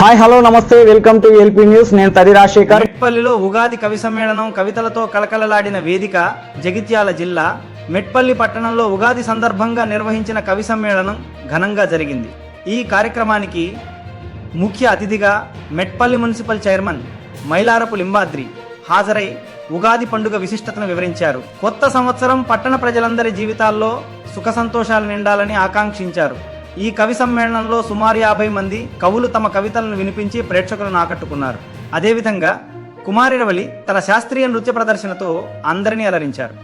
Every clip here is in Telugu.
హాయ్ హలో నమస్తే వెల్కమ్ టు ఎల్పీ న్యూస్. నేను తది రాజశేఖర్. మెట్పల్లిలో ఉగాది కవి సమ్మేళనం కవితలతో కలకలలాడిన వేదిక జగిత్యాల జిల్లా మెట్పల్లి పట్టణంలో ఉగాది సందర్భంగా నిర్వహించిన కవి సమ్మేళనం ఘనంగా జరిగింది. ఈ కార్యక్రమానికి ముఖ్య అతిథిగా మెట్పల్లి మున్సిపల్ చైర్మన్ మైలారపు లింబాద్రి హాజరై ఉగాది పండుగ విశిష్టతను వివరించారు. కొత్త సంవత్సరం పట్టణ ప్రజలందరి జీవితాల్లో సుఖ సంతోషాలు నిండాలని ఆకాంక్షించారు. ఈ కవి సమ్మేళనంలో సుమారు 50 మంది కవులు తమ కవితలను వినిపించి ప్రేక్షకులను ఆకట్టుకున్నారు. అదేవిధంగా కుమారిరవలి తన శాస్త్రీయ నృత్య ప్రదర్శనతో అందరినీ అలరించారు.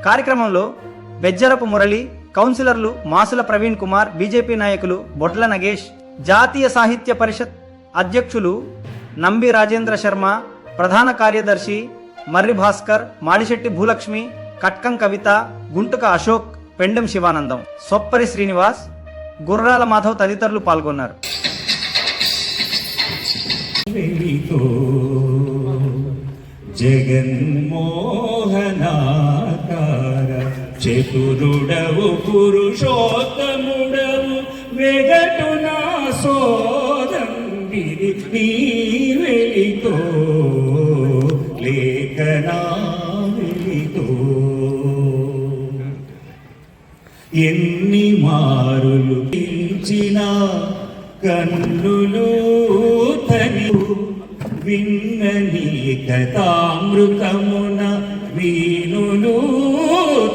కార్యక్రమంలో బెజ్జరపు మురళి, కౌన్సిలర్లు మాసుల ప్రవీణ్ కుమార్, బీజేపీ నాయకులు బొట్ల నగేష్, జాతీయ సాహిత్య పరిషత్ అధ్యక్షులు నంబి రాజేంద్ర శర్మ, ప్రధాన కార్యదర్శి మర్రి భాస్కర్, మాడిశెట్టి భూలక్ష్మి, కట్కం కవిత, గుంటుక అశోక్, పెండెం శివానందం, సొప్పరి శ్రీనివాస్, గుర్రాల మాధవ్ తదితరులు పాల్గొన్నారు. జగన్మోహనాకార చతురుడవు పురుషోత్తముడవు వెగటు నా సోదంబిరి నీ వెలితో లేఖనా వెలితో ఎన్ని మారులు పెంచిన కన్నులు తని విన్నని కథామృతమున వీనులు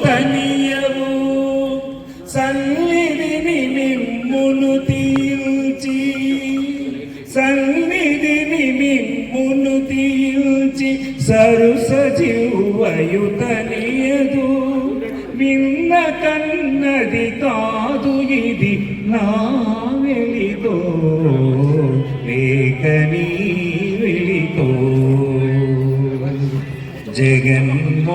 తనియవు సన్నిధిని మిమ్మును తీల్చి సన్నిధిని మిమ్మును తీల్చి సరుస జీవయు తనియదు విన్న కన్నది కాదు ఇది నా వెలితో లేఖనీ వెలితో జగన్మోహనాకార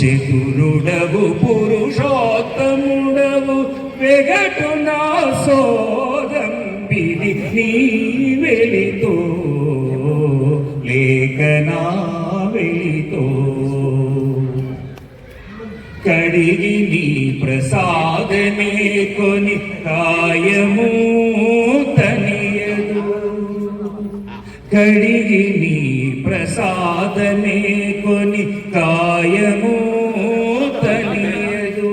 చతురుడవు పురుషోత్తముడవు వెగటు నా సోదంబిది నీ వెలితో లేఖనా వెలితో కడిగి నీ ప్రసాదమే కొని కాయము తనియదు కడిగి నీ ప్రసాదమే కొని కాయము తనియదు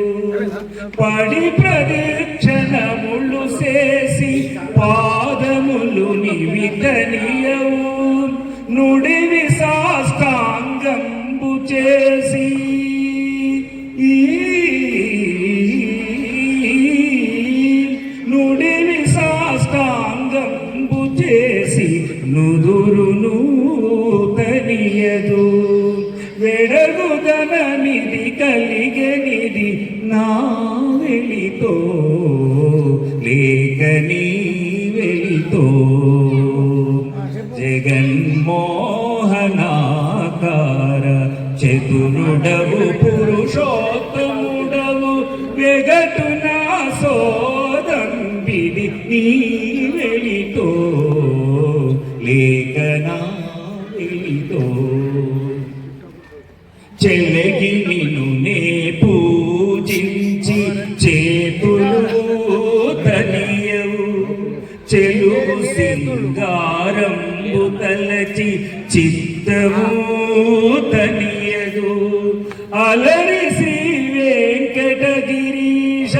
పడి ప్రదక్షిణములు చేసి పాదములు నివితనియవు నుడివి సాష్టాంగంబు చేసి నుడివి సాష్టాంగంబు చేసి నుదురును తనియదు వెడగుదననిది కలిగనిది నా వెలితో లేఖనీ వెలితో జగన్మోహనాకార చతురుడవు పురుషోత్తముడవు వెగటు నా సోదంబిది నీ వెలితో లేఖనా వెలితో చెలగి నిన్ను నే పూజించి చేతులు తనియవు చెలుగు సింగారంబు తలచి చిత్తము తనియదు అలరి శ్రీ వెంకటగిరీశ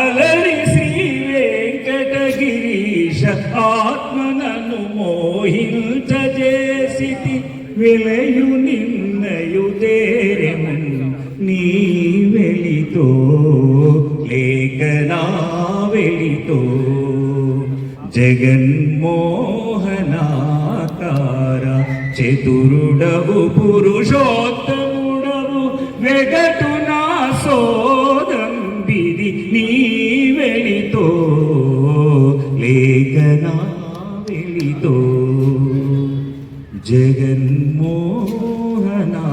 అలరి శ్రీ వెంకటగిరీశ ఆత్మనను మోహించజేసితి విలయు నిన్నయు దేరెము నీ వెలితో లేఖనా వెలితో జగన్మోహనాకార చతురుడవు పురుషోత్తముడవు వెగటు నా సోదంబిది నీ వెలితో లేఖనా వెలితో జగన్మోహనా